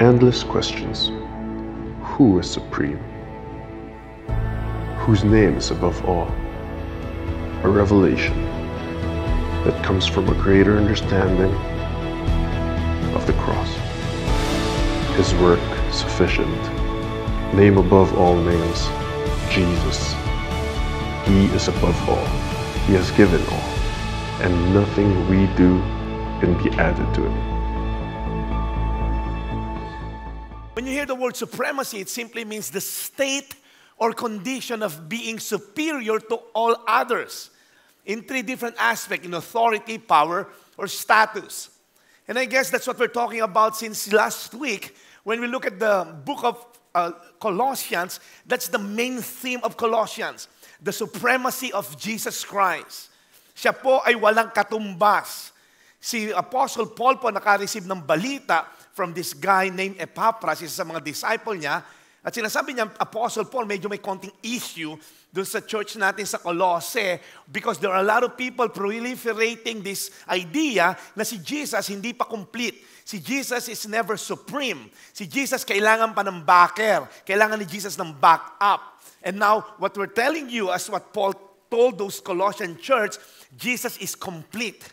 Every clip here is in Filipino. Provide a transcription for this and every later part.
Endless questions. Who is supreme? Whose name is above all? A revelation that comes from a greater understanding of the cross. His work sufficient. Name above all names, Jesus. He is above all. He has given all, and nothing we do can be added to it. When you hear the word supremacy, it simply means the state or condition of being superior to all others in three different aspects: in authority, power, or status. And I guess that's what we're talking about since last week. When we look at the book of Colossians, that's the main theme of Colossians, the supremacy of Jesus Christ. Siya po ay walang katumbas. Si Apostle Paul po naka-receive ng balita from this guy named Epaphras, isa sa mga disciple niya. At sinasabi niya, Apostle Paul, medyo may konting issue doon sa church natin sa Colossae because there are a lot of people proliferating this idea na si Jesus hindi pa complete. Si Jesus is never supreme. Si Jesus kailangan pa ng backer. Kailangan ni Jesus ng backup. And now, what we're telling you, as what Paul told those Colossian church, Jesus is complete.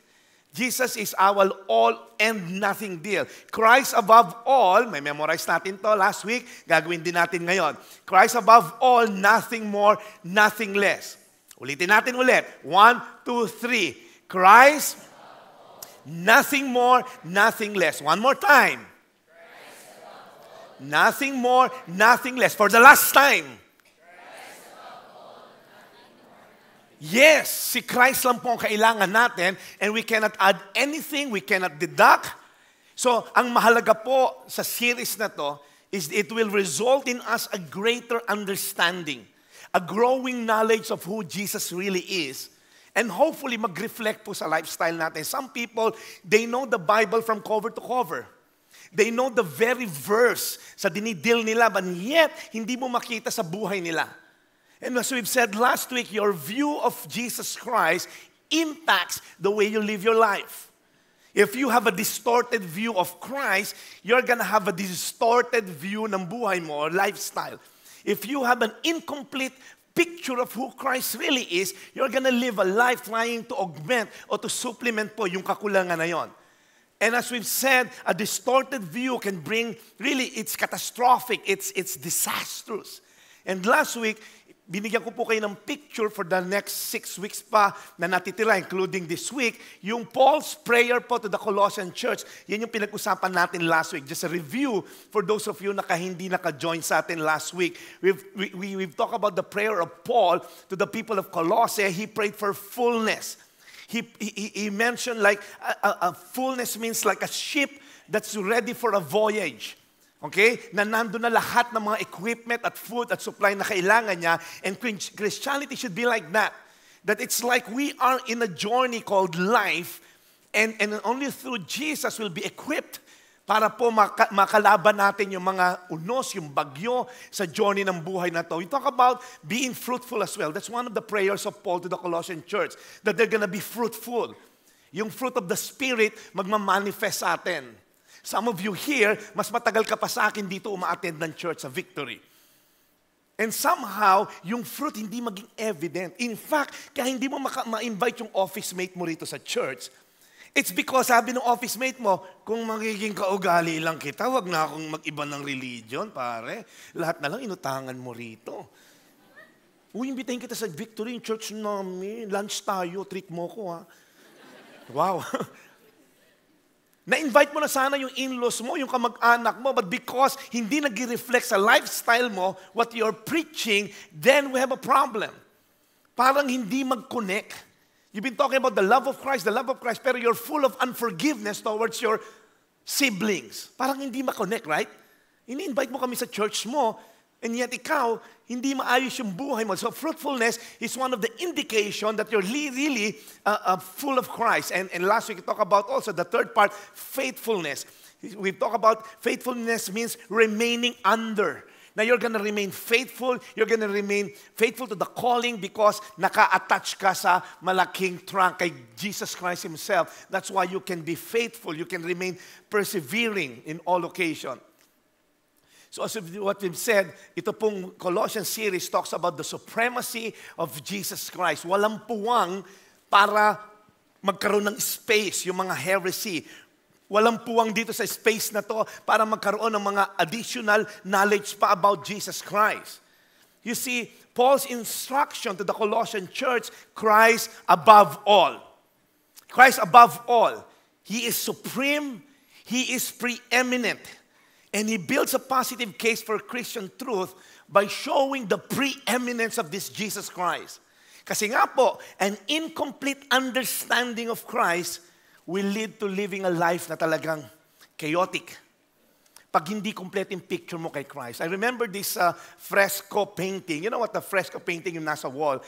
Jesus is our all and nothing deal. Christ above all, may memorize natin to last week, gagawin din natin ngayon. Christ above all, nothing more, nothing less. Ulitin natin ulit. 1, 2, 3. Christ, nothing more, nothing less. One more time. Nothing more, nothing less. For the last time. Yes, si Christ lang po ang kailangan natin, and we cannot add anything, we cannot deduct. So, ang mahalaga po sa series na to is it will result in us a greater understanding, a growing knowledge of who Jesus really is, and hopefully mag-reflect po sa lifestyle natin. Some people, they know the Bible from cover to cover. They know the very verse sa dinidil nila, but yet, hindi mo makita sa buhay nila. And as we've said last week, your view of Jesus Christ impacts the way you live your life. If you have a distorted view of Christ, you're gonna have a distorted view ng buhay mo or lifestyle. If you have an incomplete picture of who Christ really is, you're gonna live a life trying to augment or to supplement po yung kakulangan na yon. And as we've said, a distorted view can bring, really, it's catastrophic, it's disastrous. And last week, binigyan ko po kayo ng picture for the next 6 weeks pa na natitira, including this week, yung Paul's prayer po to the Colossian church. Yan yung pinag-usapan natin last week. Just a review for those of you na hindi naka-join sa atin last week. We've talked about the prayer of Paul to the people of Colossae. He prayed for fullness. He mentioned like a fullness means like a ship that's ready for a voyage. Okay? Na nandun na lahat ng mga equipment at food at supply na kailangan niya. And Christianity should be like that. That it's like we are in a journey called life, and only through Jesus will be equipped para po makalaban natin yung mga unos, yung bagyo sa journey ng buhay na to. We talk about being fruitful as well. That's one of the prayers of Paul to the Colossian church, that they're gonna be fruitful. Yung fruit of the Spirit magmamanifest sa atin. Some of you here, mas matagal ka pa sa akin dito uma-attend ng church sa Victory. And somehow, yung fruit hindi maging evident. In fact, kaya hindi mo ma-invite yung office mate mo rito sa church, it's because sabi ng office mate mo, kung magiging kaugali lang kita, wag na akong mag-iba ng religion, pare. Lahat na lang inutangan mo rito. Uy, imbitahin kita sa Victory, yung church namin. Lunch tayo, treat mo ko ha. Wow. Na-invite mo na sana yung in-laws mo, yung kamag-anak mo, but because hindi nag-reflect sa lifestyle mo what you're preaching, then we have a problem. Parang hindi mag-connect. You've been talking about the love of Christ, pero you're full of unforgiveness towards your siblings. Parang hindi ma-connect, right? Ini-invite mo kami sa church mo, and yet ikaw, hindi maayos yung buhay mo. So fruitfulness is one of the indication that you're really full of Christ. And last week we talked about also the third part, faithfulness. We talked about faithfulness means remaining under. Now you're gonna remain faithful. You're gonna remain faithful to the calling because naka-attach ka sa malaking trunk kay Jesus Christ Himself. That's why you can be faithful. You can remain persevering in all occasion. So as what we've said, ito pong Colossians series talks about the supremacy of Jesus Christ. Walang puwang para magkaroon ng space, yung mga heresy. Walang puwang dito sa space na to para magkaroon ng mga additional knowledge pa about Jesus Christ. You see, Paul's instruction to the Colossian church, Christ above all. Christ above all. He is supreme. He is preeminent. And he builds a positive case for Christian truth by showing the preeminence of this Jesus Christ. Kasi nga po, an incomplete understanding of Christ will lead to living a life na talagang chaotic. Pag hindi complete yung picture mo kay Christ. I remember this fresco painting. You know what the fresco painting yung nasa wall?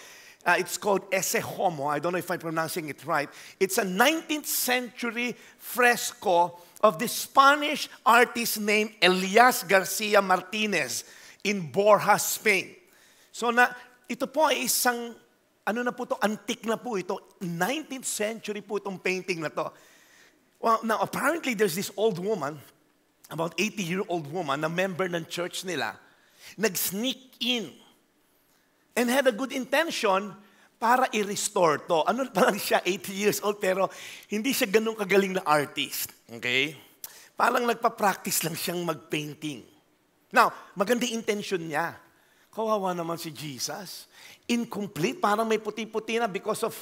It's called Ecce Homo. I don't know if I'm pronouncing it right. It's a 19th century fresco of the Spanish artist named Elias Garcia Martinez in Borja, Spain. So ito po ay isang, antique na po ito. 19th century po itong painting na to. Well, now apparently there's this old woman, about 80-year-old woman, na member ng church nila, nag-sneak in and had a good intention para i-restore to. Ano pa lang siya, 80 years old, pero hindi siya ganun kagaling na artist. Okay? Parang nagpa-practice lang siyang mag-painting. Now, maganda intention niya. Kawawa naman si Jesus. Incomplete, parang may puti-puti na because of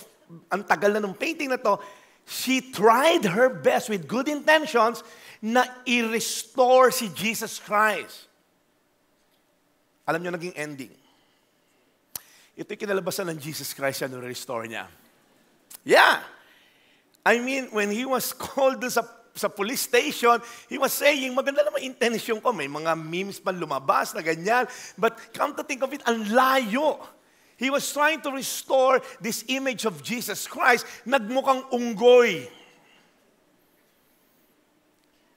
ang tagal na ng painting na to. She tried her best with good intentions na i-restore si Jesus Christ. Alam niyo, naging ending. Ito'y kinalabasan ng Jesus Christ na restore niya. Yeah. I mean, when he was called sa police station, he was saying, maganda naman intention ko. May mga memes pa lumabas na ganyan. But come to think of it, ang layo. He was trying to restore this image of Jesus Christ. Nagmukhang unggoy.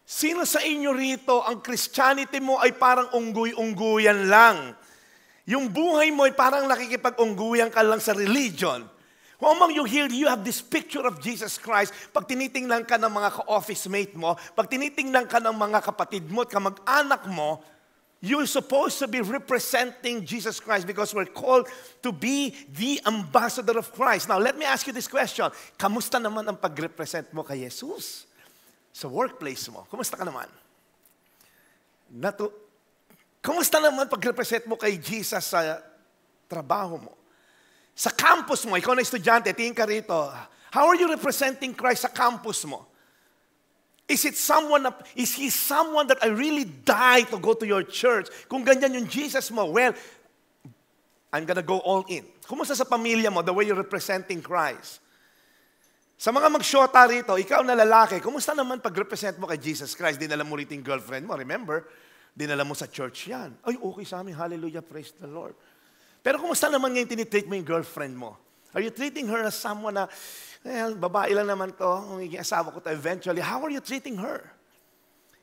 Sino sa inyo rito, ang Christianity mo ay parang unggoy-unggoyan lang? Yung buhay mo ay parang nakikipag-ungguyan ka lang sa religion. Kung among you here, you have this picture of Jesus Christ. Pag tinitingnan ka ng mga ka-office mate mo, pag tinitingnan ka ng mga kapatid mo at kamag-anak mo, you're supposed to be representing Jesus Christ because we're called to be the ambassador of Christ. Now, let me ask you this question. Kamusta naman ang pag-represent mo kay Jesus? Sa workplace mo, kamusta ka naman? Kamusta naman pag-represent mo kay Jesus sa trabaho mo? Sa campus mo, ikaw na estudyante, tingin ka rito, how are you representing Christ sa campus mo? Is he someone that I really die to go to your church? Kung ganyan yung Jesus mo, well, I'm gonna go all in. Kumusta sa pamilya mo, the way you're representing Christ? Sa mga magsyota rito, ikaw na lalaki, kumusta naman pag-represent mo kay Jesus Christ? Dinala mo rito yung girlfriend mo, remember? Dinala mo sa church yan. Ay, okay sa amin. Hallelujah, praise the Lord. Pero kumusta naman ngayon tinitreat mo yung girlfriend mo? Are you treating her as someone na, babae lang naman to, magiging asawa ko to eventually. How are you treating her?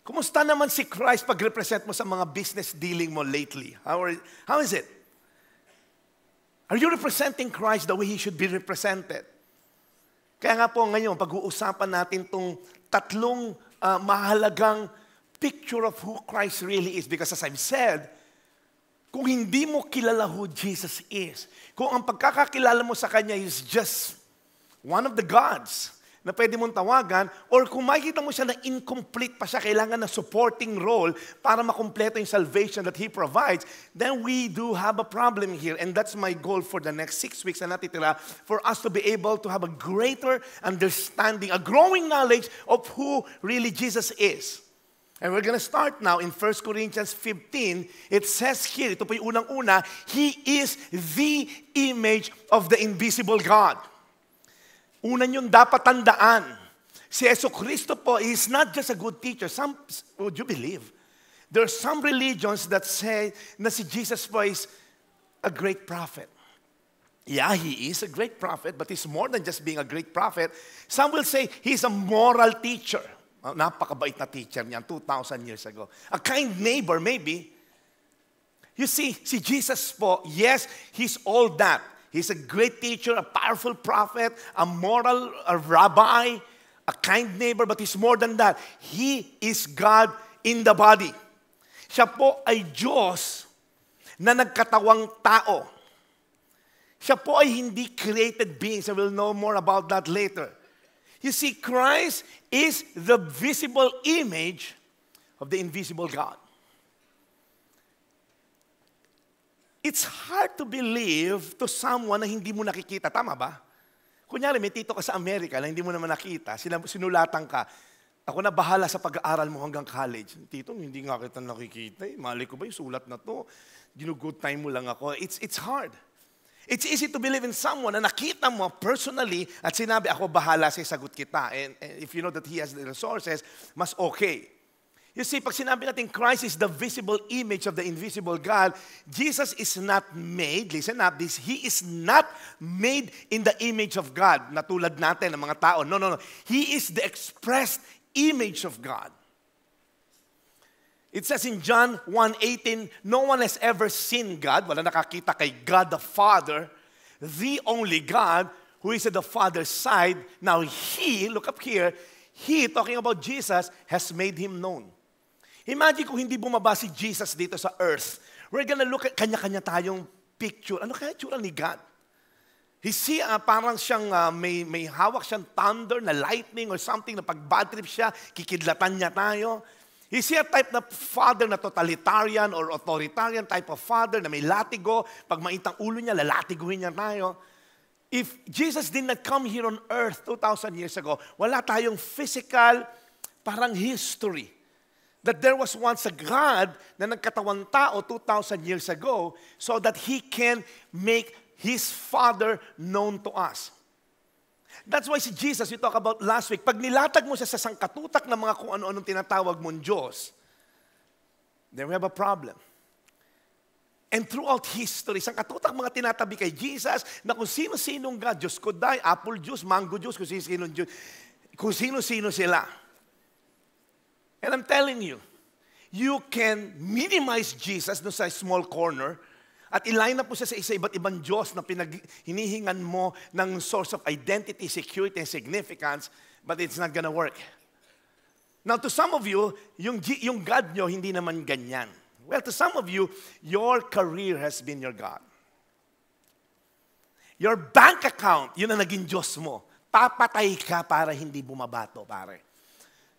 Kumusta naman si Christ pag-represent mo sa mga business dealing mo lately? How is it? Are you representing Christ the way He should be represented? Kaya nga po ngayon, pag-uusapan natin itong tatlong mahalagang picture of who Christ really is. Because as I've said, kung hindi mo kilala who Jesus is, kung ang pagkakakilala mo sa Kanya is just one of the gods na pwede mong tawagan, or kung makikita mo siya na incomplete pa siya, kailangan ng supporting role para makumpleto yung salvation that He provides, then we do have a problem here. And that's my goal for the next 6 weeks na natitira, for us to be able to have a greater understanding, a growing knowledge of who really Jesus is. And we're going to start now in 1 Corinthians 15. It says here, ito po yung unang-una, He is the image of the invisible God. Una yung dapat tandaan, si Jesucristo po is not just a good teacher. Would you believe? There are some religions that say na si Jesus po is a great prophet. Yeah, He is a great prophet, but He's more than just being a great prophet. Some will say He's a moral teacher. Napakabait na teacher niyan, 2,000 years ago. A kind neighbor, maybe. You see, si Jesus po, yes, He's all that. He's a great teacher, a powerful prophet, a moral rabbi, a kind neighbor, but He's more than that. He is God in the body. Siya po ay Diyos na nagkatawang tao. Siya po ay hindi created beings. I will know more about that later. You see, Christ is the visible image of the invisible God. It's hard to believe to someone na hindi mo nakikita. Tama ba? Kunyari, may tito ka sa Amerika na hindi mo naman nakita. Sinulatan ka. Ako na bahala sa pag-aaral mo hanggang college. Tito, hindi nga kita nakikita. Mali ko ba yung sulat na to? Ginugood time mo lang ako. It's hard. It's easy to believe in someone na nakita mo personally at sinabi, ako bahala sa sagot kita. And if you know that He has the resources, mas okay. You see, pag sinabi natin Christ is the visible image of the invisible God, Jesus is not made, listen up, He is not made in the image of God, na tulad natin, ng mga tao. No. He is the expressed image of God. It says in John 1:18, no one has ever seen God, wala nakakita kay God the Father, the only God who is at the Father's side. Now He, look up here, He, talking about Jesus, has made Him known. Imagine kung hindi bumaba si Jesus dito sa earth. We're gonna look at kanya-kanya tayong picture. Ano kaya tsura ni God? Parang siyang may hawak siyang thunder na lightning or something na pag bad trip siya, kikidlatan niya tayo. Is he a type na father na totalitarian or authoritarian type of father na may latigo? Pag maitang ulo niya, lalatiguhin niya tayo. If Jesus did not come here on earth 2,000 years ago, wala tayong physical parang history. That there was once a God na nagkatawang tao 2,000 years ago so that He can make His Father known to us. That's why si Jesus, we talked about last week, pag nilatag mo siya sa sangkatutak ng mga kung ano-anong tinatawag mong Diyos, then we have a problem. And throughout history, sangkatutak mga tinatabi kay Jesus na kung sino-sinong God, Diyos Koday, apple juice, mango juice, kung sino-sinong Diyos, kung sino-sino sila. And I'm telling you, you can minimize Jesus no sa small corner at iline na po siya sa iba't ibang Diyos na hinihingan mo ng source of identity, security, and significance, but it's not gonna work. Now, to some of you, yung God nyo, hindi naman ganyan. Well, to some of you, your career has been your God. Your bank account, yun ang naging Diyos mo. Papatay ka para hindi bumabato, pare.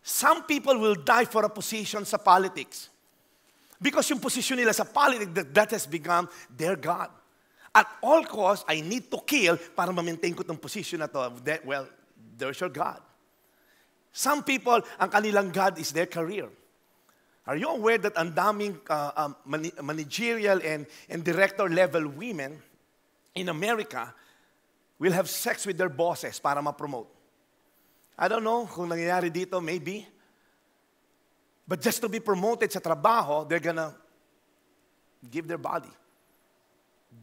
Some people will die for a position sa politics. Because yung position nila sa politics, that has become their God. At all costs, I need to kill para ma-maintain ko itong position na to. Well, there's your God. Some people, ang kanilang God is their career. Are you aware that ang daming managerial and director level women in America will have sex with their bosses para ma-promote? I don't know kung nangyayari dito, maybe. But just to be promoted sa trabaho, they're gonna give their body.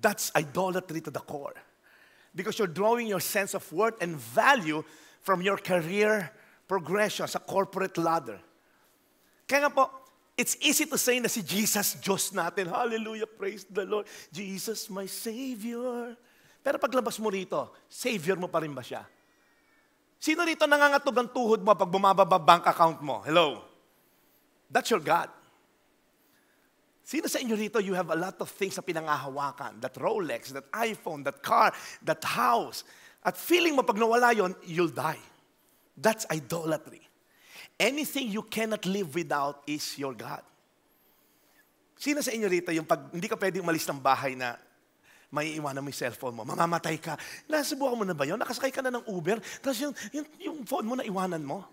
That's idolatry to the core. Because you're drawing your sense of worth and value from your career progression sa corporate ladder. Kaya nga po, it's easy to say na si Jesus, Diyos natin. Hallelujah, praise the Lord. Jesus, my Savior. Pero paglabas mo rito, Savior mo pa rin ba siya? Sino rito nangangatog ang tuhod mo pag bumababa bank account mo? Hello? That's your God. Sino sa inyo rito, you have a lot of things na pinangahawakan. That Rolex, that iPhone, that car, that house. At feeling mo pag nawala yon, you'll die. That's idolatry. Anything you cannot live without is your God. Sino sa inyo rito, yung pag hindi ka pwedeng umalis ng bahay na may iwanan mo yung cellphone mo, mamamatay ka. Nasubukan mo na ba yun? Nakasakay ka na ng Uber, tapos yung phone mo na iwanan mo.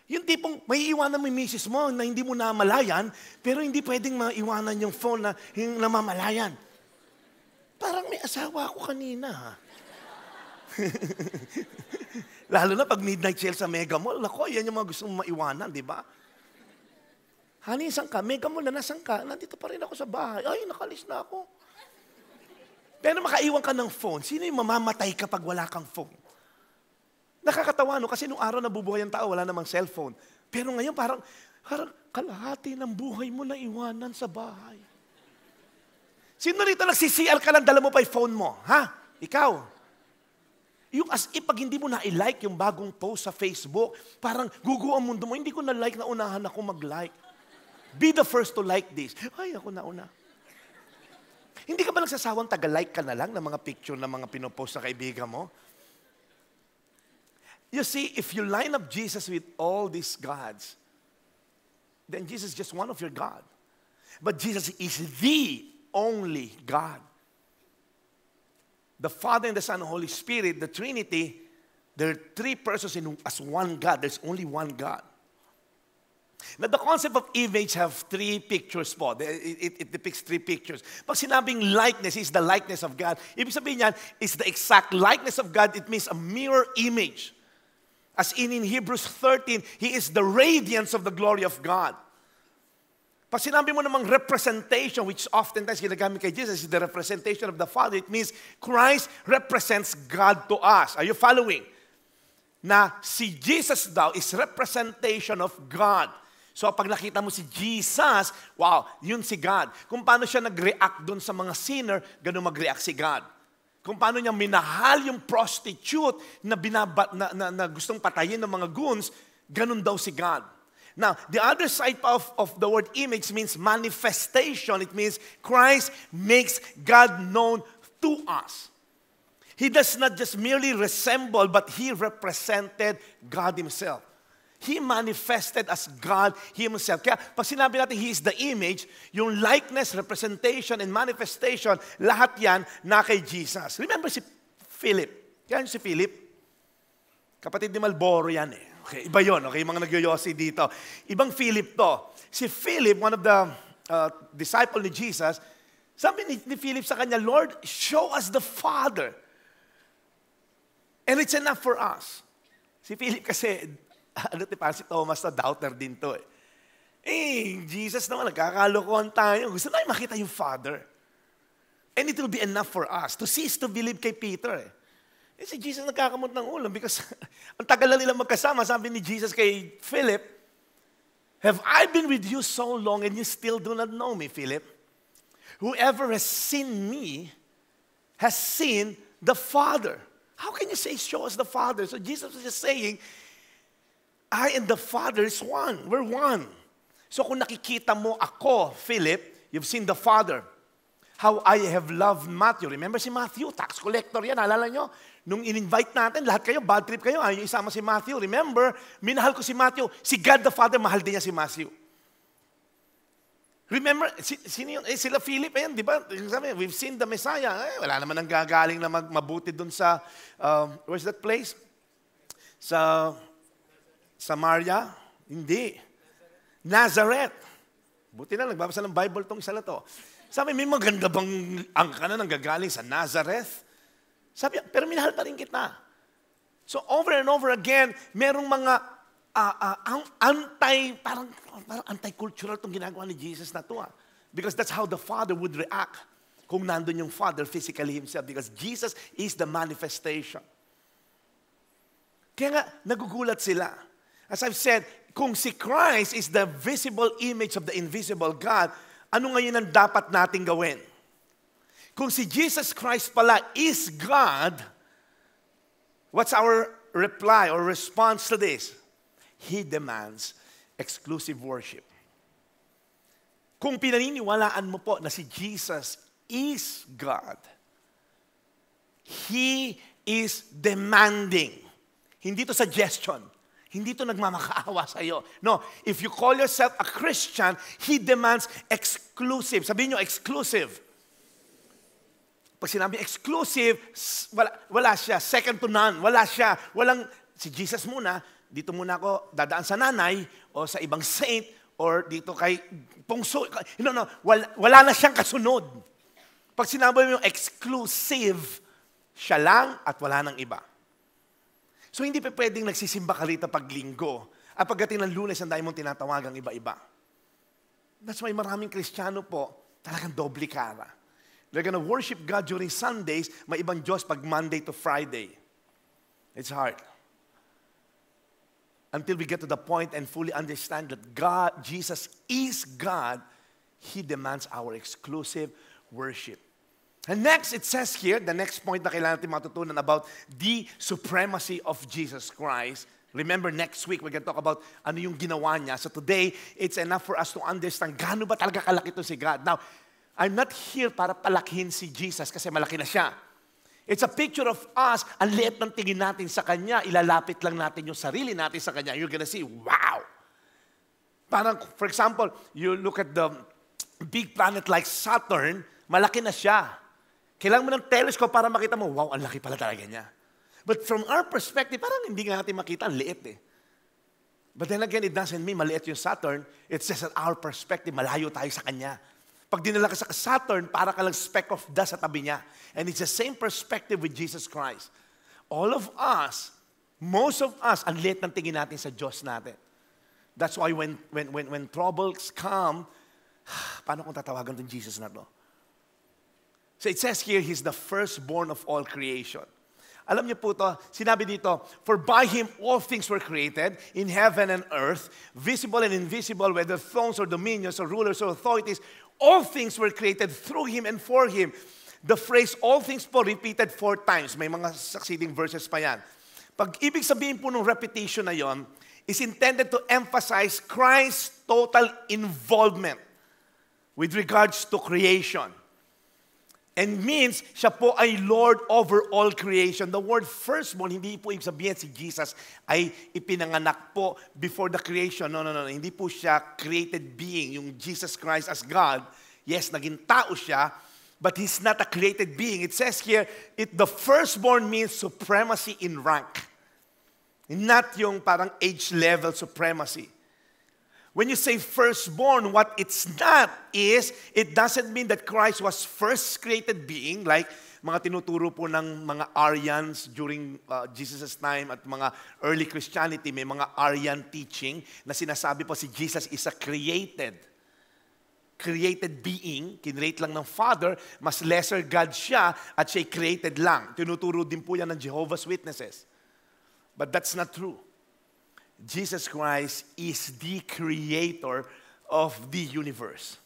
Yung tipong may iwanan mo yung misis mo na hindi mo namalayan, pero hindi pwedeng maiwanan yung phone na yung namamalayan. Parang may asawa ako kanina. Lalo na pag midnight sale sa Mega Mall, ako, yan yung mga gusto mong maiwanan, di ba? Honey, saan ka? Mega Mall na nasan ka? Nandito pa rin ako sa bahay. Ay, nakalis na ako. Pero makaiwan ka ng phone, sino yung mamamatay kapag wala kang phone? Nakakatawa, no? Kasi nung araw na bubuhay ang tao, wala namang cellphone. Pero ngayon parang kalahati ng buhay mo na iwanan sa bahay. Sino rito nagsi-CR ka lang, dala mo pa yung phone mo? Ha? Ikaw? Yung as if pag hindi mo na i-like yung bagong post sa Facebook, parang gugu ang mundo mo, hindi ko na-like na unahan ako mag-like. Be the first to like this. Ay, ako nauna. Hindi ka ba nagsasawang taga-like ka na lang ng mga picture na mga pinopost na kaibigan mo? You see, if you line up Jesus with all these gods, then Jesus is just one of your God. But Jesus is the only God. The Father and the Son and Holy Spirit, the Trinity, there are three persons as one God. There's only one God. Now, the concept of image have three pictures po. It depicts three pictures. Pag sinabing likeness is the likeness of God, ibig sabihin yan, is the exact likeness of God. It means a mirror image. As in Hebrews 13, He is the radiance of the glory of God. Pag sinabi mo namang representation, which oftentimes ginagamit kay Jesus, is the representation of the Father, it means Christ represents God to us. Are you following? Na si Jesus daw is representation of God. So pag nakita mo si Jesus, wow, yun si God. Kung paano siya nag-react dun sa mga sinner, ganun mag-react si God. Kung paano niya minahal yung prostitute na gustong patayin ng mga goons, ganun daw si God. Now, the other side of the word image means manifestation. It means Christ makes God known to us. He does not just merely resemble, but He represented God Himself. He manifested as God Himself. Kaya pag sinabi natin He is the image, yung likeness, representation, and manifestation, lahat yan na kay Jesus. Remember si Philip? Kaya si Philip? Kapatid ni Malboro yan eh. Okay, iba yun. Okay, yung mga nagyoyosi dito. Ibang Philip to. Si Philip, one of the disciple ni Jesus, sabi ni Philip sa kanya, Lord, show us the Father. And it's enough for us. Si Philip kasi, parang si Thomas na doubter din to eh. Jesus naman, nagkakalokohan tayo. Gusto namin makita yung Father. And it will be enough for us to cease to believe kay Peter eh. Si Jesus nagkakamot ng ulo because ang tagal na nila magkasama. Sabi ni Jesus kay Philip, have I been with you so long and you still do not know me, Philip? Whoever has seen me has seen the Father. How can you say, show us the Father? So Jesus was just saying, I and the Father is one. We're one. So kung nakikita mo ako, Philip, you've seen the Father. How I have loved Matthew. Remember si Matthew, tax collector yan, alala nyo? Nung in-invite natin, lahat kayo, bad trip kayo, ayaw isama si Matthew. Remember, minahal ko si Matthew. Si God the Father, mahal din niya si Matthew. Remember, sino yun? Sila Philip, ayan, di ba? We've seen the Messiah. Wala naman ang gagaling na mabuti dun sa, where's that place? Sa Samaria? Hindi. Nazareth. Buti na, nagbabasa ng Bible tong isa na to. Sabi, may maganda bang angka na nanggagaling sa Nazareth? Sabi, pero minahal pa rin kita. So over and over again, merong mga parang anti-cultural itong ginagawa ni Jesus na to. Because that's how the Father would react kung nandun yung Father physically Himself. Because Jesus is the manifestation. Kaya nga, nagugulat sila. As I've said, kung si Christ is the visible image of the invisible God, ano ngayon ang dapat nating gawin? Kung si Jesus Christ pala is God, what's our reply or response to this? He demands exclusive worship. Kung pinaniniwalaan mo po na si Jesus is God, He is demanding. Hindi to suggestion. Hindi to nagmamakaawa sa iyo. No, if you call yourself a Christian, He demands exclusive. Sabihin nyo, exclusive. Pag sinabi exclusive, wala siya. Second to none. Wala siya. Walang, si Jesus muna, dito muna ako dadaan sa nanay o sa ibang saint or dito kay Pungso. No, wala na siyang kasunod. Pag sinabi mo yung exclusive, siya lang at wala nang iba. So hindi pa pwedeng nagsisimba ka rito pag linggo at pagdating ng Lunes, ang dahil mong tinatawagang iba-iba. That's why maraming Kristiyano po talagang doble cara. They're gonna worship God during Sundays, may ibang Diyos pag Monday to Friday. It's hard. Until we get to the point and fully understand that God, Jesus is God, He demands our exclusive worship. And next, it says here, the next point na kailangan natin matutunan about the supremacy of Jesus Christ. Remember, next week, we're going to talk about ano yung ginawa niya. So today, it's enough for us to understand gaano ba talaga kalaki ito si God. Now, I'm not here para palakihin si Jesus kasi malaki na siya. It's a picture of us. Ang liit ng tingin natin sa Kanya, ilalapit lang natin yung sarili natin sa Kanya. You're gonna see, wow! Parang, for example, you look at the big planet like Saturn, malaki na siya. Kailangan mo ng telescope para makita mo, wow, ang laki pala talaga niya. But from our perspective, parang hindi nga natin makita, ang liit eh. But then again, it doesn't mean maliit yung Saturn. It's just that our perspective, malayo tayo sa Kanya. Pag dinala ka sa Saturn, para ka lang speck of dust sa tabi niya. And it's the same perspective with Jesus Christ. All of us, most of us, ang liit ng tingin natin sa Diyos natin. That's why when troubles come, paano kung tatawagan itong Jesus na to? So it says here, He's the firstborn of all creation. Alam niyo po ito, sinabi dito, for by Him all things were created, in heaven and earth, visible and invisible, whether thrones or dominions or rulers or authorities, all things were created through Him and for Him. The phrase, all things po, repeated 4 times. May mga succeeding verses pa yan. Pag ibig sabihin po ng repetition na yon, is intended to emphasize Christ's total involvement with regards to creation. And means, siya po ay Lord over all creation. The word firstborn, hindi po ibig sabihin si Jesus ay ipinanganak po before the creation. No. Hindi po siya created being. Yung Jesus Christ as God, yes, naging tao siya, but He's not a created being. It says here, the firstborn means supremacy in rank. Not yung parang age-level supremacy. When you say firstborn, what it's not is, it doesn't mean that Christ was first created being, like mga tinuturo po ng mga Aryans during Jesus' time at mga early Christianity, may mga Aryan teaching na sinasabi po si Jesus is a created being, kinrate lang ng Father, mas lesser God siya at siya'y created lang. Tinuturo din po yan ng Jehovah's Witnesses. But that's not true. Jesus Christ is the creator of the universe.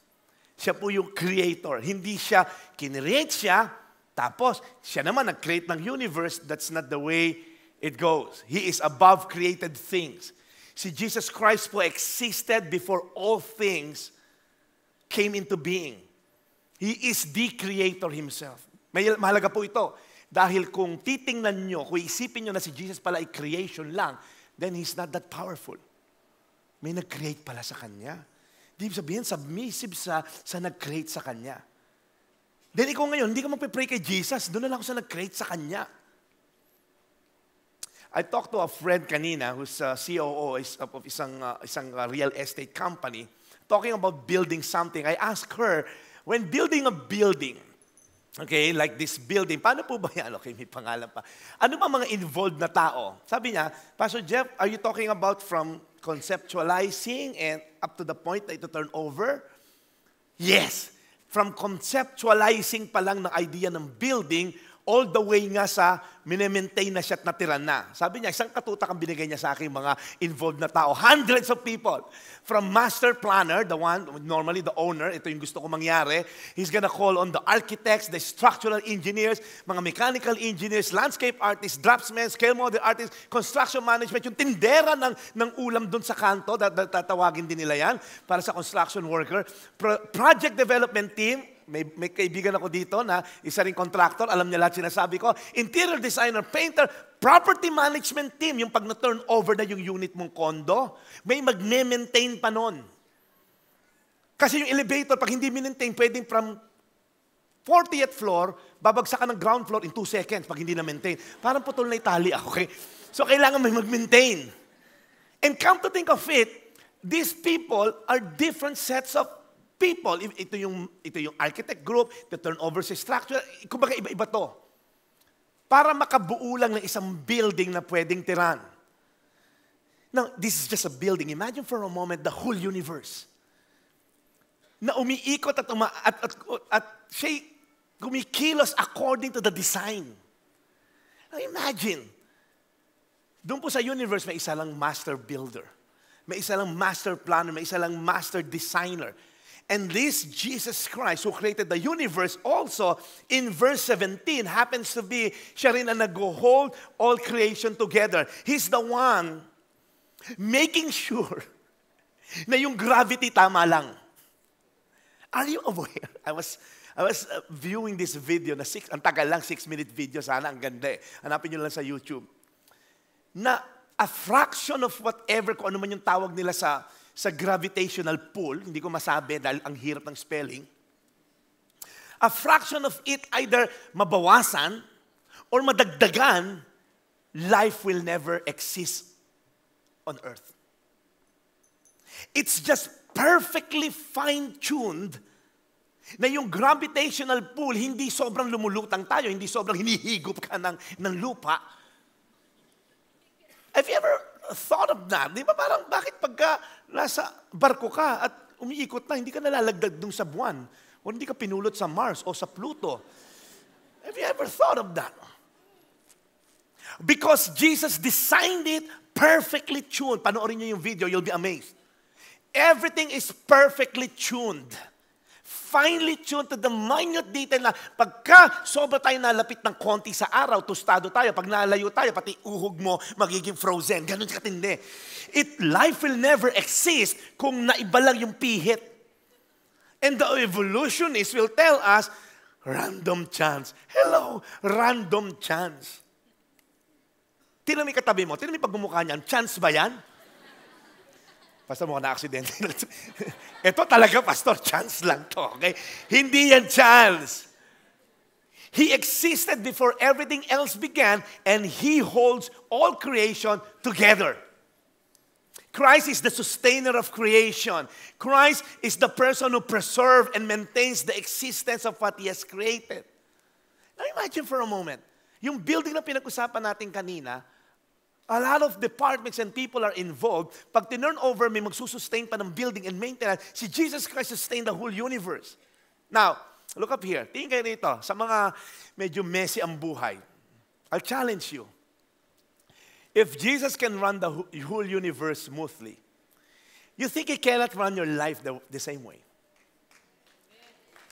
Siya po yung creator. Hindi siya, kinreate siya, tapos siya naman nag-create ng universe. That's not the way it goes. He is above created things. Si Jesus Christ po existed before all things came into being. He is the creator Himself. Mahalaga po ito. Dahil kung titingnan nyo, kung isipin nyo na si Jesus pala ay creation lang, then He's not that powerful. May nag-create pala sa Kanya. Di sabihin, submissive sa nag-create sa Kanya. Then ikaw ngayon, hindi ka magpipray kay Jesus, doon na lang ako sa nag-create sa Kanya. I talked to a friend kanina who's COO of isang real estate company, talking about building something. I asked her, when building a building, okay, like this building, paano po ba yan? Okay, may pangalan pa. Ano ba mga involved na tao? Sabi niya, Pastor Jeff, are you talking about from conceptualizing and up to the point na ito turn over? Yes. From conceptualizing pa lang ng idea ng building, all the way nga sa mini-maintain na siya at natira na. Sabi niya, isang katutak ang binigay niya sa aking mga involved na tao. Hundreds of people. From master planner, the one, normally the owner, ito yung gusto ko mangyari, he's gonna call on the architects, the structural engineers, mga mechanical engineers, landscape artists, draftsmen, scale model artists, construction management, yung tindera ng ulam doon sa kanto, tatawagin din nila yan, para sa construction worker. Project development team, may kaibigan ako dito na isa ring contractor, alam niya lahat sinasabi ko. Interior designer, painter, property management team, yung pag na-turn over na yung unit mong condo, may mag-maintain pa nun. Kasi yung elevator, pag hindi maintain, pwedeng from 40th floor, babagsak ka ng ground floor in 2 seconds pag hindi na-maintain. Parang putol na itali ako. Okay? So kailangan may mag-maintain. And come to think of it, these people are different sets of people. Ito yung architect group, the turnover sa structure, kumbaga iba-iba to. Para makabuo lang ng isang building na pwedeng tiran. Now, this is just a building. Imagine for a moment the whole universe. Na umiikot at siya kumikilos according to the design. Now, imagine, doon po sa universe, may isa lang master builder. May isa lang master planner. May isa lang master designer. And this Jesus Christ who created the universe also in verse 17 happens to be siya rin ang nag-hold all creation together. He's the one Making sure na yung gravity tama lang. Are you aware? I was viewing this video na ang tagal lang, 6-minute video. Sana, ang ganda eh. Hanapin nyo lang sa YouTube. Na a fraction of whatever, kung ano man yung tawag nila sa gravitational pull, hindi ko masabi dahil ang hirap ng spelling, a fraction of it either mabawasan or madagdagan, life will never exist on earth. It's just perfectly fine-tuned na yung gravitational pull, hindi sobrang lumulutang tayo, hindi sobrang hinihigop ka ng lupa. Have you ever thought of that? Di ba parang bakit pagka nasa barko ka at umiikot na, hindi ka nalalagdag dun sa buwan o hindi ka pinulot sa Mars o sa Pluto? Have you ever thought of that? Because Jesus designed it perfectly tuned. Panoorin niyo yung video, you'll be amazed. Everything is perfectly tuned. Finely tuned to the minute detail na pagka sobra tayo nalapit ng konti sa araw, tostado tayo. Pag nalayo tayo, pati uhog mo magiging frozen. Ganun katindi. Life will never exist kung naiba lang yung pihit. And the evolutionists will tell us, random chance. Hello, random chance. Tinan mo yung katabi mo. Tinan mo yung pagmumukha niyan. Chance ba yan? Pastor, mukhang na-accident. Ito talaga, Pastor, chance lang to. Okay? Hindi yan chance. He existed before everything else began and He holds all creation together. Christ is the sustainer of creation. Christ is the person who preserves and maintains the existence of what He has created. Now imagine for a moment, yung building na pinag-usapan natin kanina, a lot of departments and people are involved. Pag tinurn over, may magsusustain pa ng building and maintenance. Si Jesus Christ sustained the whole universe. Now, look up here. Tingin kayo dito. Sa mga medyo messy ang buhay, I'll challenge you. If Jesus can run the whole universe smoothly, you think He cannot run your life the same way?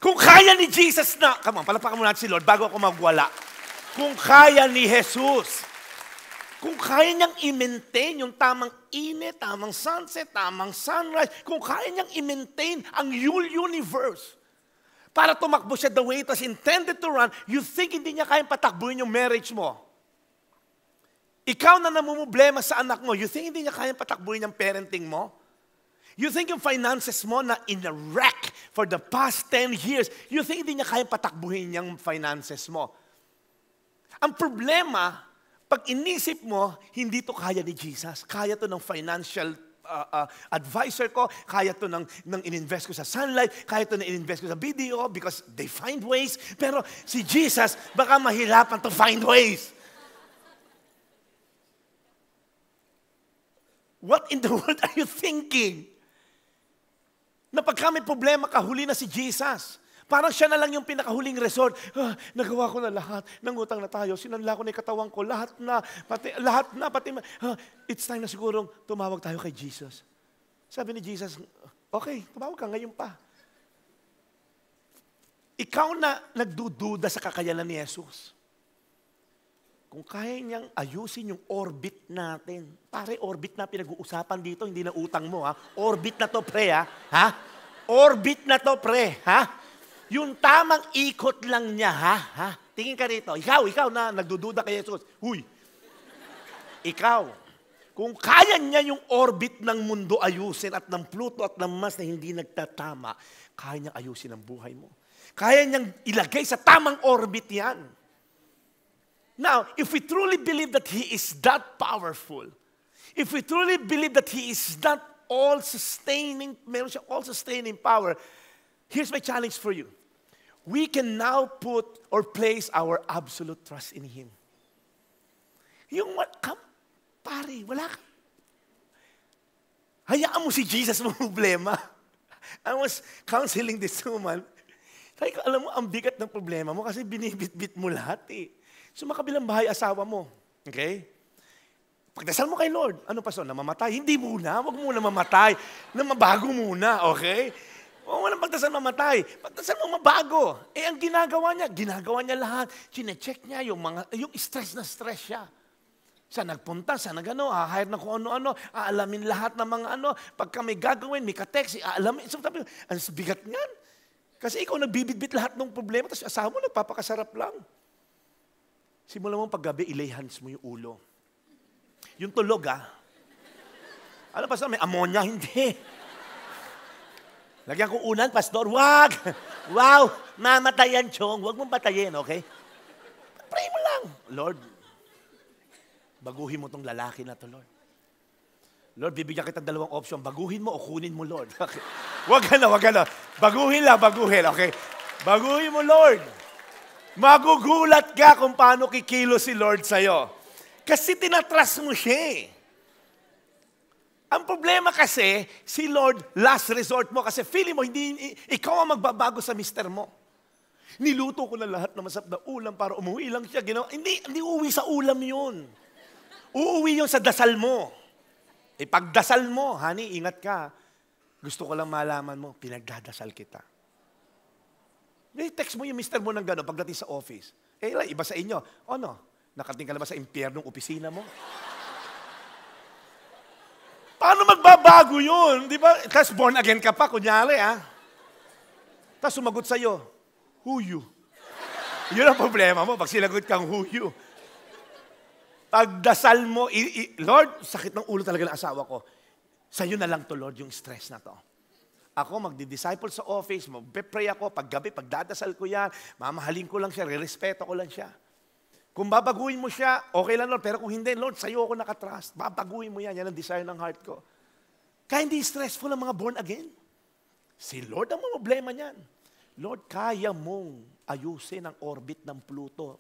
Kung kaya ni Jesus na, come on, palapakan mo natin si Lord bago ako magwala. Kung kaya ni Jesus, kung kaya niyang i-maintain yung tamang init, tamang sunset, tamang sunrise, kung kaya niyang i-maintain ang whole universe para tumakbo siya the way it was intended to run, you think hindi niya kayang patakbuhin yung marriage mo? Ikaw na namumblema sa anak mo, you think hindi niya kayang patakbuhin yung parenting mo? You think yung finances mo na in a wreck for the past 10 years, you think hindi niya kayang patakbuhin yung finances mo? Ang problema, pag inisip mo, hindi to kaya ni Jesus. Kaya to ng financial advisor ko, kaya to ng ininvest ko sa Sunlight, kaya to na ininvest ko sa BDO because they find ways. Pero si Jesus, baka mahirapan to find ways. What in the world are you thinking? Na pagka may problema, kahuli na si Jesus. Parang siya na lang yung pinakahuling resort. Nagawa ko na lahat. Nangutang na tayo. Sinanla ko na yung katawan ko. Lahat na. It's time na sigurong tumawag tayo kay Jesus. Sabi ni Jesus, okay, tumawag ka ngayon pa. Ikaw na nagdududa sa kakayanan ni Jesus. Kung kaya niyang ayusin yung orbit natin. Pare, orbit na pinag-uusapan dito, hindi na utang mo, ha? Orbit na to, pre, ha? Orbit na to, pre, ha? Yung tamang ikot lang niya, ha? Tingin ka rito. Ikaw na nagdududa kay Jesus. Huy! Ikaw, kung kaya niya yung orbit ng mundo ayusin at ng Pluto at ng Mars na hindi nagtatama, kaya niyang ayusin ang buhay mo. Kaya niyang ilagay sa tamang orbit yan. Now, if we truly believe that He is that powerful, if we truly believe that He is that all-sustaining, meron siya all-sustaining power, here's my challenge for you. We can now put or place our absolute trust in Him. Yung, pare, wala ka. Hayaan mo si Jesus mo problema. I was counseling this woman. Sabi ko, alam mo, ang bigat ng problema mo kasi binibit-bit mo lahat eh. So makabilang bahay asawa mo. Okay? Pagdasal mo kay Lord. Ano pa so? Namamatay? Hindi muna. Huwag muna mamatay. Mabago muna. Okay? Huwag mo nang pagdasal mamatay. Pagdasal mo mabago. Eh, ang ginagawa niya lahat. Chine-check niya yung stress na stress siya. Saan nagpunta, saan nagano, hire na kung ano-ano, aalamin lahat ng mga ano, pagka may gagawin, may ka-text, aalamin. So, sabi, ang bigat niyan. Kasi ikaw nagbibitbit lahat ng problema, tapos asawa mo nagpapakasarap lang. Simulan mo paggabi, ilay hands mo yung ulo. Yung tulog, Ano, pastor, may ammonia? Hindi. Lagyan ko unan, pastor, wag! Wow, mamatay yan, Chong. Wag mong patayin, okay? Pray mo lang. Lord, baguhin mo tong lalaki na to, Lord. Lord, bibigyan kita 2 option. Baguhin mo o kunin mo, Lord. Okay. Wag ka na. Baguhin lang, okay? Baguhin mo, Lord. Magugulat ka kung paano kikilo si Lord sa'yo. Kasi tinatras mo siya. Ang problema kasi, si Lord, last resort mo. Kasi feeling mo, hindi, ikaw ang magbabago sa mister mo. Niluto ko na lahat ng masarap na ulam para umuwi lang siya. Hindi uuwi sa ulam yun. Uuwi yun sa dasal mo. Pagdasal mo, honey, ingat ka. Gusto ko lang malaman mo, pinagdadasal kita. Text mo yung mister mo ng gano'n pagdating sa office. Iba sa inyo. Nakating ka na ba sa impyernong opisina mo? Paano magbabago yun? Di ba? Tapos born again ka pa, kunyari, Tapos sumagot sa'yo, who you? Yun ang problema mo pag sinagot kang who you. Pagdasal mo, Lord, sakit ng ulo talaga ng asawa ko. Sa'yo na lang to, Lord, yung stress na to. Ako, magdi-disciple sa office, magpe-pray ako, paggabi, pagdadasal ko yan, mamahalin ko lang siya, re-respeto ko lang siya. Kung babaguhin mo siya, okay lang, Lord. Pero kung hindi, Lord, sa'yo ako nakatrust. Babaguhin mo yan. Yan ang desire ng heart ko. Kaya hindi stressful ang mga born again. Si Lord ang problema niyan. Lord, kaya mong ayusin ang orbit ng Pluto.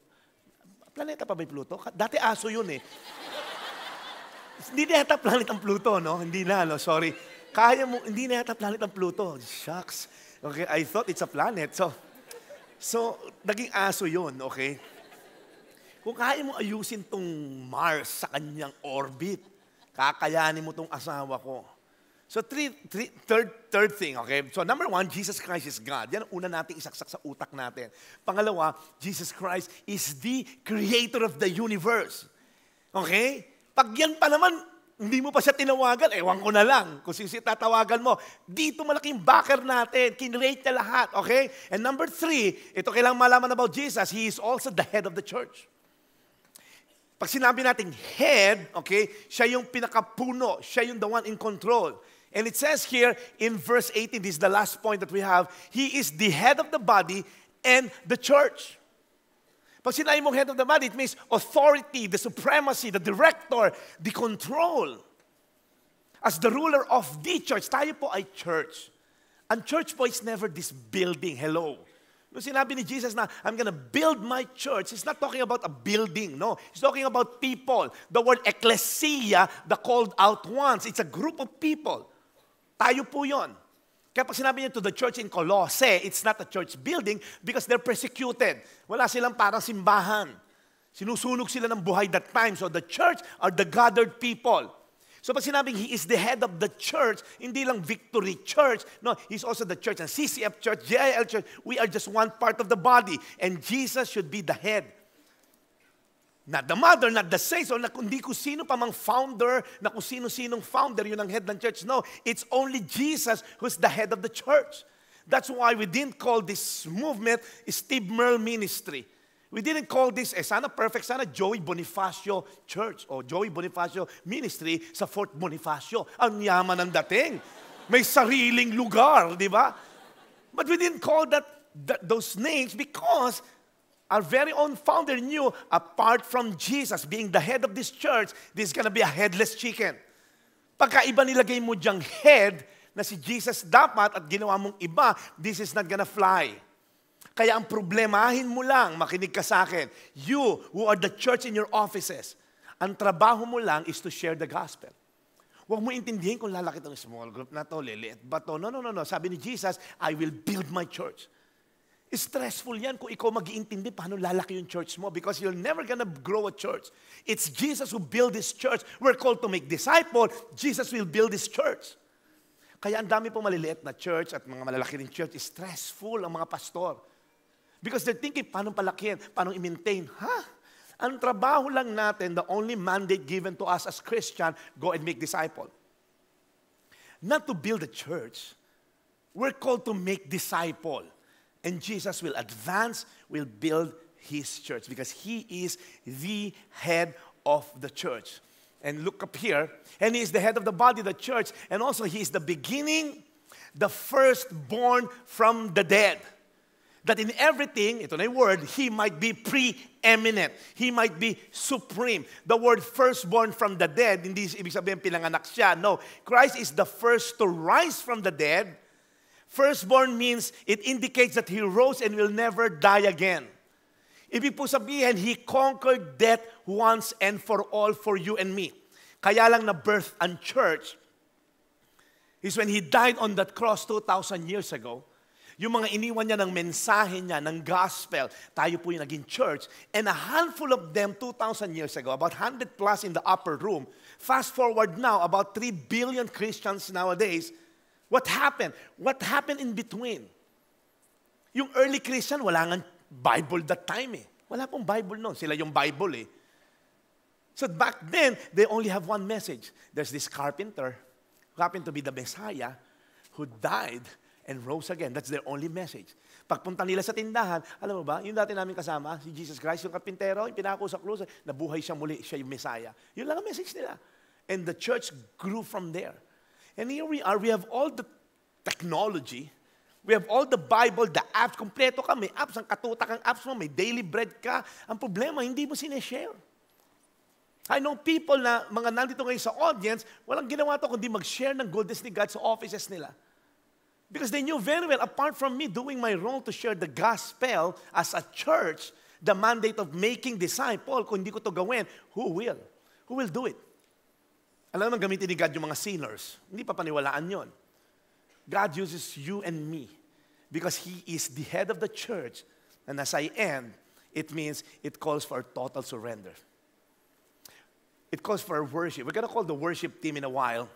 Planeta pa ba yung Pluto? Dati aso yun eh. Hindi na yata planet ang Pluto, no? Hindi na, no? Sorry. Kaya mo, hindi na yata planet ang Pluto. Shucks. Okay, I thought it's a planet. So naging aso yun, okay? Kung kaya mo ayusin tong Mars sa kanyang orbit, kakayanin mo tong asawa ko. So third thing, okay? So number 1, Jesus Christ is God. Yan ang una nating isaksak sa utak natin. Pangalawa, Jesus Christ is the creator of the universe. Okay? Pag yan pa naman, hindi mo pa siya tinawagan, ewan ko na lang kung sino tatawagan mo. Dito malaking backer natin, kinrate niya lahat, okay? And number 3, ito kailangang malaman about Jesus, He is also the head of the church. Pag sinabi natin head, okay, siya yung pinakapuno, siya yung the one in control. And it says here in verse 18, this is the last point that we have, He is the head of the body and the church. Pag sinabi mong head of the body, it means authority, the supremacy, the director, the control. As the ruler of the church, tayo po ay church. Ang church po is never this building. Hello. Nung sinabi ni Jesus na, I'm gonna build my church, He's not talking about a building, no. He's talking about people. The word ecclesia, the called out ones, it's a group of people. Tayo po yon. Kaya pag sinabi niya to the church in Colossae, it's not a church building because they're persecuted. Wala silang parang simbahan. Sinusunog sila ng buhay that time. So the church are the gathered people. So pag sinabing He is the head of the church, hindi lang Victory Church. No, He's also the church. And CCF Church, JIL Church, we are just one part of the body. And Jesus should be the head. Not the mother, not the saints, or kundi kung sino pa mang founder, na kung sino-sinong founder, yun ang head ng church. No, it's only Jesus who's the head of the church. That's why we didn't call this movement Steve Merle Ministry. We didn't call this, sana perfect, sana Joey Bonifacio Church o Joey Bonifacio Ministry sa Fort Bonifacio. Ang yaman ng dating. May sariling lugar, di ba? But we didn't call those names because our very own founder knew, apart from Jesus being the head of this church, this is gonna be a headless chicken. Pagka iba nilagay mo diyang head, na si Jesus dapat at ginawa mong iba, this is not gonna fly. Kaya ang problemahin mo lang, makinig ka sa akin, you who are the church in your offices, ang trabaho mo lang is to share the gospel. Huwag mo intindihin kung lalaki itong small group na to, liliit ba to? No. Sabi ni Jesus, I will build my church. Stressful yan kung ikaw mag-iintindi paano lalaki yung church mo because you're never gonna grow a church. It's Jesus who built this church. We're called to make disciples. Jesus will build this church. Kaya ang dami pong maliliit na church at mga malalaki rin church, stressful ang mga pastor. Because they're thinking, paano palakihin? Paano i-maintain? Ang trabaho lang natin, the only mandate given to us as Christian, go and make disciple. Not to build a church. We're called to make disciple. And Jesus will advance, will build His church because He is the head of the church. And look up here, and He is the head of the body, the church, and also He is the beginning, the firstborn from the dead. That in everything, ito na yung word, He might be preeminent. He might be supreme. The word firstborn from the dead, hindi ibig sabihin pinanganak siya. No, Christ is the first to rise from the dead. Firstborn means it indicates that He rose and will never die again. Ibig po sabihin, He conquered death once and for all for you and me. Kaya lang na birth ang church is when He died on that cross 2,000 years ago. Yung mga iniwan niya ng mensahe niya, ng gospel, tayo po yung naging church. And a handful of them 2,000 years ago, about 100 plus in the upper room. Fast forward now, about 3 billion Christians nowadays. What happened? What happened in between? Yung early Christian, wala nga Bible that time eh. Wala pong Bible noon. Sila yung Bible eh. So back then, they only have one message. There's this carpenter who happened to be the Messiah who died and rose again. That's their only message. Pagpunta nila sa tindahan, alam mo ba, yung dati namin kasama, si Jesus Christ, yung karpintero, yung pinako sa krus, nabuhay siya muli, siya yung Messiah. Yun lang ang message nila. And the church grew from there. And here we are, we have all the technology, we have all the Bible, the apps, kompleto ka, may apps, ang katutak ang apps mo, may daily bread ka. Ang problema, hindi mo sineshare. I know people na, mga nandito ngayon sa audience, walang ginawa to kundi mag-share ng goodness ni God sa offices nila. Because they knew very well, apart from me doing my role to share the gospel as a church, the mandate of making disciple, kung hindi ko to gawin, who will? Who will do it? Alam mo, gamitin ni God yung mga sinners. Hindi pa paniwalaan yon. God uses you and me because He is the head of the church. And as I end, it means it calls for total surrender. It calls for worship. We're going to call the worship team in a while.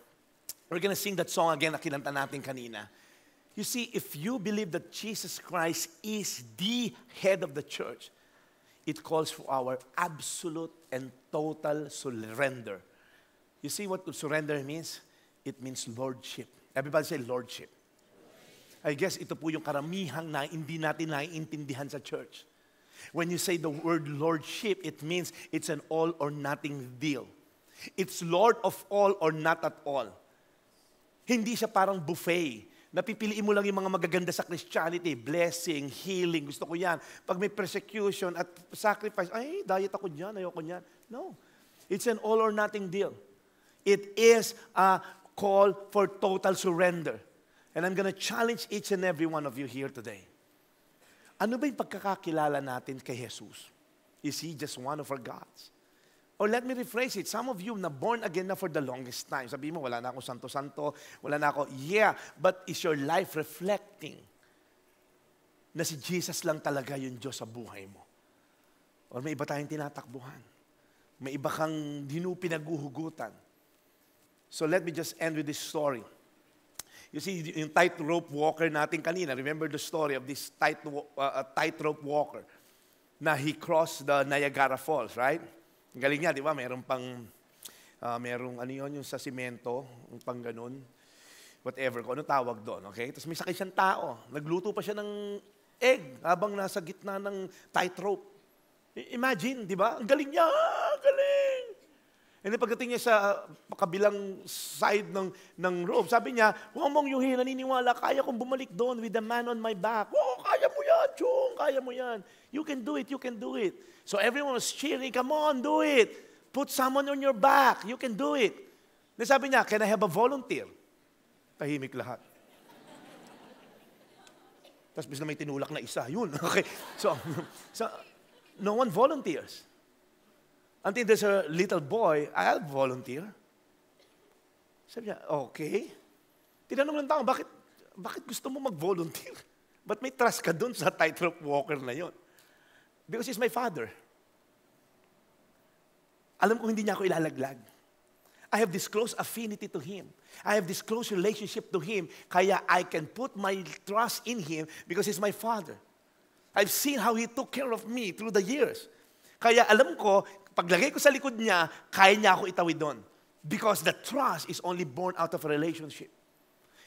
We're going to sing that song again na kinanta natin kanina. You see, if you believe that Jesus Christ is the head of the church, it calls for our absolute and total surrender. You see what surrender means? It means lordship. Everybody say lordship. I guess ito po yung karamihang na hindi natin naiintindihan sa church. When you say the word lordship, it means it's an all or nothing deal. It's Lord of all or not at all. Hindi siya parang buffet. Napipiliin mo lang yung mga magaganda sa Christianity, blessing, healing, gusto ko yan. Pag may persecution at sacrifice, ay, diet ako dyan, ayoko dyan. No. It's an all or nothing deal. It is a call for total surrender. And I'm going to challenge each and every one of you here today. Ano ba yung pagkakakilala natin kay Jesus? Is He just one of our gods? Or let me rephrase it. Some of you na born again na for the longest time. Sabi mo, wala na akong santo-santo, wala na ako. Yeah, but is your life reflecting na si Jesus lang talaga yung Diyos sa buhay mo? Or may iba tayong tinatakbuhan? May iba kang pinaghuhugutan? So let me just end with this story. You see, yung tightrope walker natin kanina, remember the story of this tightrope walker na he crossed the Niagara Falls, right? Ang galing niya, di ba? Merong merong ano yun, yung sa simento, yung pang ganun, whatever, kung ano tawag doon, okay? Tapos may sakit siyang tao. Nagluto pa siya ng egg habang nasa gitna ng tightrope. Imagine, di ba? Ang galing niya, galing! And then pagdating niya sa kabilang side ng rope, sabi niya, huwag mong yuhin, naniniwala, kaya kong bumalik doon with the man on my back. Oh, kaya mo yan, Chong, kaya mo yan. You can do it, you can do it. So everyone was cheering, come on, do it. Put someone on your back, you can do it. Then sabi niya, can I have a volunteer? Tahimik lahat. Tapos bis na may tinulak na isa, yun. Okay. So no one volunteers. Until there's a little boy, I'll volunteer. Sabi niya, okay. Tinanong ng tao, bakit gusto mo mag-volunteer? Ba't may trust ka dun sa tightrope walker na yon? Because he's my father. Alam ko hindi niya ako ilalaglag. I have this close affinity to Him. I have this close relationship to Him. Kaya I can put my trust in Him because He's my father. I've seen how He took care of me through the years. Kaya alam ko, paglagay ko sa likod niya, kaya niya ako itawid doon. Because the trust is only born out of a relationship.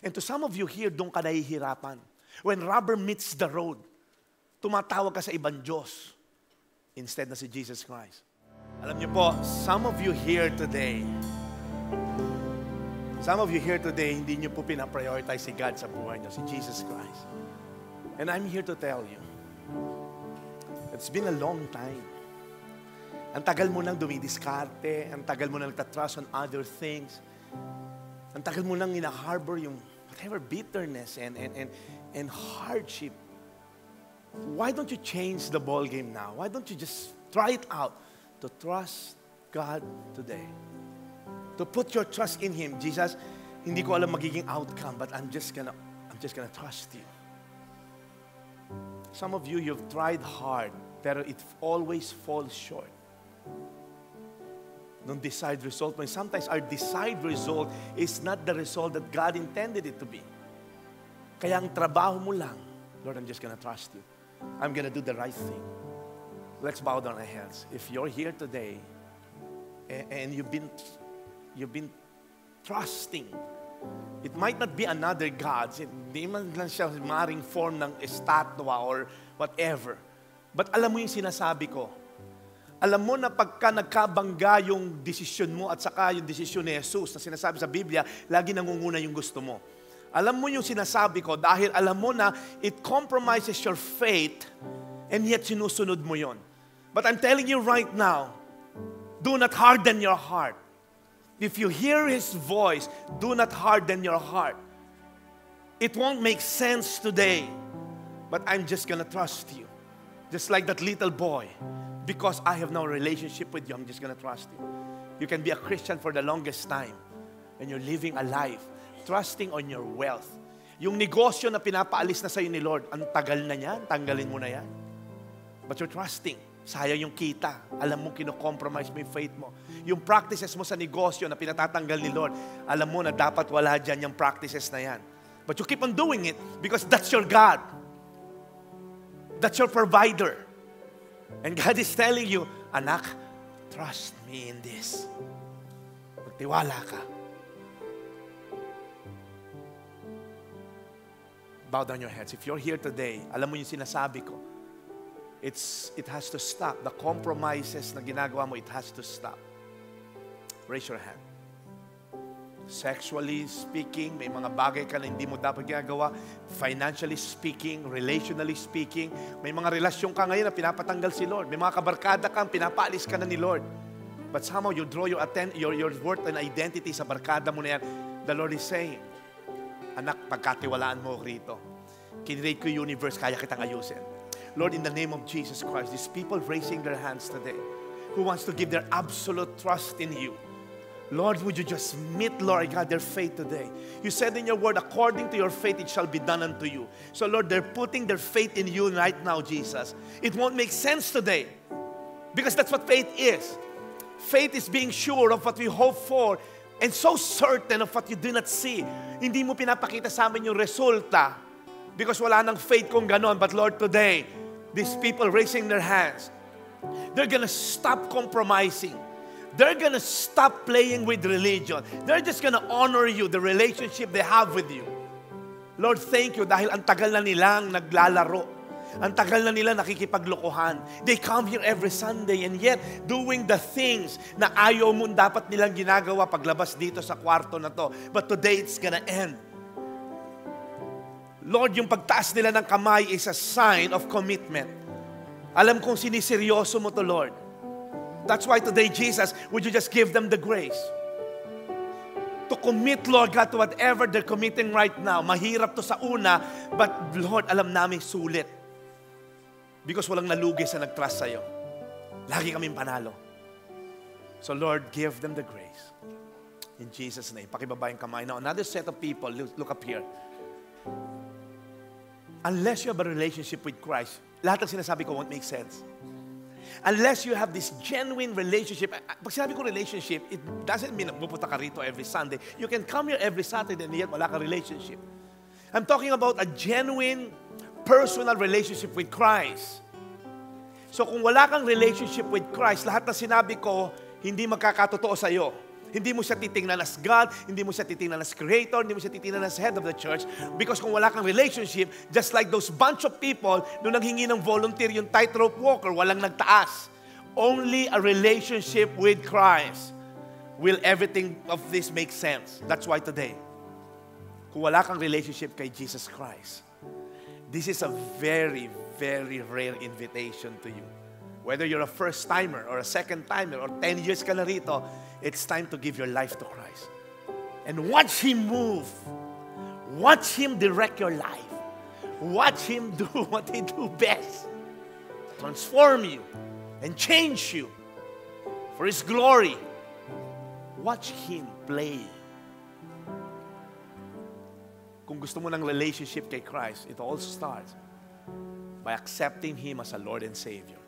And to some of you here, doon ka nahihirapan. When rubber meets the road, tumatawag ka sa ibang Diyos instead na si Jesus Christ. Alam niyo po, some of you here today, hindi niyo po pinaprioritize si God sa buhay niyo, si Jesus Christ. And I'm here to tell you, it's been a long time. Ang tagal mo nang dumidiskarte, ang tagal mo nang nagtatrust on other things, ang tagal mo nang ina-harbor yung whatever bitterness and hardship. Why don't you change the ball game now? Why don't you just try it out to trust God today? To put your trust in Him. Jesus, hindi ko alam magiging outcome, but I'm just gonna trust you. Some of you, you've tried hard, pero it always falls short. Nung desired result mo. Sometimes our desired result is not the result that God intended it to be. Kaya ang trabaho mo lang, Lord, I'm just gonna trust you. I'm gonna do the right thing. Let's bow down our heads. If you're here today and you've been trusting, it might not be another God. Hindi man lang siya maring form ng estatwa or whatever. But alam mo yung sinasabi ko. Alam mo na pagka nagkabangga yung desisyon mo at saka yung desisyon ni Jesus na sinasabi sa Biblia, lagi nangunguna yung gusto mo. Alam mo yung sinasabi ko dahil alam mo na it compromises your faith and yet sinusunod mo yon. But I'm telling you right now, do not harden your heart. If you hear His voice, do not harden your heart. It won't make sense today, but I'm just gonna trust you. Just like that little boy. Because I have no relationship with you, I'm just gonna trust you. You can be a Christian for the longest time and you're living a life trusting on your wealth. Yung negosyo na pinapaalis na sa'yo ni Lord, ang tagal na yan, tanggalin mo na yan. But you're trusting. Sayang yung kita. Alam mo, kino-compromise mo yung faith mo. Yung practices mo sa negosyo na pinatatanggal ni Lord, alam mo na dapat wala dyan yung practices na yan. But you keep on doing it because that's your God. That's your provider. And God is telling you, anak, trust me in this. Magtiwala ka. Bow down your heads. If you're here today, alam mo yung sinasabi ko, it has to stop. The compromises na ginagawa mo, it has to stop. Raise your hand. Sexually speaking, may mga bagay ka na hindi mo dapat ginagawa. Financially speaking, relationally speaking, may mga relasyon ka ngayon na pinapatanggal si Lord. May mga kabarkada kang pinapaalis ka na ni Lord. But somehow you draw your worth and identity sa barkada mo na yan. The Lord is saying, anak, pagkatiwalaan mo rito. Kinrate ko yung universe, kaya kitang ayusin. Lord, in the name of Jesus Christ, these people raising their hands today, who wants to give their absolute trust in you, Lord, would you just meet, Lord God, their faith today? You said in your word, according to your faith, it shall be done unto you. So, Lord, they're putting their faith in you right now, Jesus. It won't make sense today because that's what faith is. Faith is being sure of what we hope for and so certain of what you do not see. Hindi mo pinapakita sa amin yung resulta because wala nang faith kung ganon. But Lord, today, these people raising their hands, they're gonna stop compromising. They're gonna stop playing with religion. They're just gonna honor you, the relationship they have with you. Lord, thank you dahil ang tagal na nilang naglalaro. Ang tagal na nila nakikipaglokohan. They come here every Sunday and yet doing the things na ayaw mo dapat nilang ginagawa paglabas dito sa kwarto na to. But today it's gonna end. Lord, yung pagtaas nila ng kamay is a sign of commitment. Alam kong siniseryoso mo to, Lord. That's why today, Jesus, would you just give them the grace to commit, Lord God, to whatever they're committing right now. Mahirap to sa una, but Lord, alam namin sulit. Because walang nalugi sa nag-trust sa'yo. Lagi kaming panalo. So Lord, give them the grace. In Jesus' name. Pakibaba yung kamay. Now, another set of people, look up here. Unless you have a relationship with Christ, lahat ng sinasabi ko won't make sense. Unless you have this genuine relationship. Pag sinabi ko relationship, it doesn't mean na pupunta ka rito every Sunday. You can come here every Saturday and yet wala ka relationship. I'm talking about a genuine personal relationship with Christ. So kung wala kang relationship with Christ, lahat na sinabi ko, hindi magkakatotoo sa iyo. Hindi mo siya titingnan as God, hindi mo siya titingnan as Creator, hindi mo siya titingnan as head of the church. Because kung wala kang relationship, just like those bunch of people, nung nanghingi ng volunteer yung tightrope walker, walang nagtaas. Only a relationship with Christ will everything of this make sense. That's why today, kung wala kang relationship kay Jesus Christ, this is a very, very rare invitation to you. Whether you're a first-timer or a second-timer or 10 years ka na rito, it's time to give your life to Christ. And watch Him move. Watch Him direct your life. Watch Him do what He do best. Transform you and change you for His glory. Watch Him play. Kung gusto mo ng relationship kay Christ, it all starts by accepting Him as a Lord and Savior.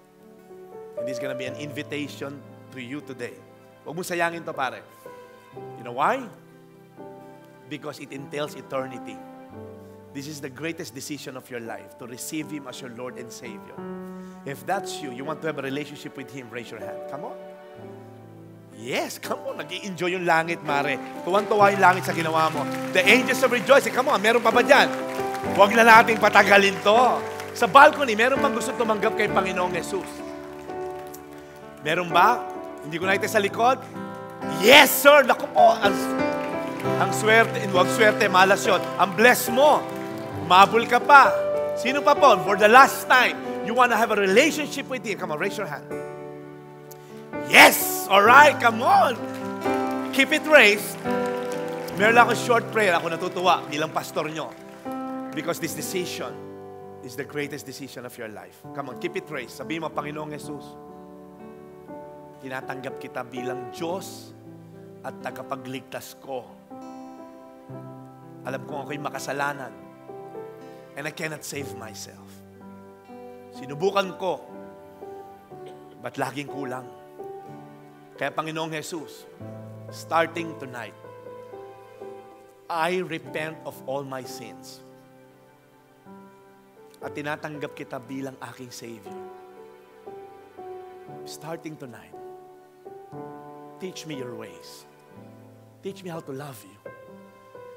And this is going to be an invitation to you today. Huwag mo sayangin to, pare. You know why? Because it entails eternity. This is the greatest decision of your life, to receive Him as your Lord and Savior. If that's you, you want to have a relationship with Him, raise your hand. Come on. Yes, come on. Nag-i-enjoy yung langit, mare. Tuwan-tuwa yung langit sa ginawa mo. The angels of rejoicing. Come on, meron pa ba dyan? Huwag na nating patagalin to. Sa balcony, meron bang gusto tumanggap kay Panginoong Jesus? Meron ba? Hindi ko nakita sa likod? Yes, sir! Naku po, ang swerte, huwag swerte, malas yun. Ang bless mo, mabul ka pa. Sino pa po? For the last time, you want to have a relationship with Him. Come on, raise your hand. Yes! Alright, come on! Keep it raised. Meron lang akong short prayer. Ako natutuwa bilang pastor nyo. Because this decision is the greatest decision of your life. Come on, keep it raised. Sabihin mo, Panginoong Jesus, tinatanggap kita bilang Diyos at tagapagligtas ko. Alam kong ako'y makasalanan and I cannot save myself. Sinubukan ko, but laging kulang. Kaya Panginoong Jesus, starting tonight, I repent of all my sins. At tinatanggap kita bilang aking Savior. Starting tonight, teach me your ways. Teach me how to love you.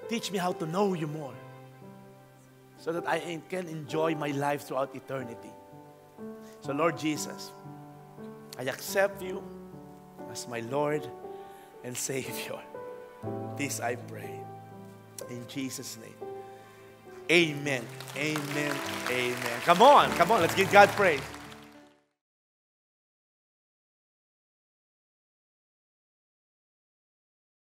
Teach me how to know you more. So that I can enjoy my life throughout eternity. So Lord Jesus, I accept you as my Lord and Savior. This I pray. In Jesus' name. Amen. Amen. Amen. Come on. Let's give God praise.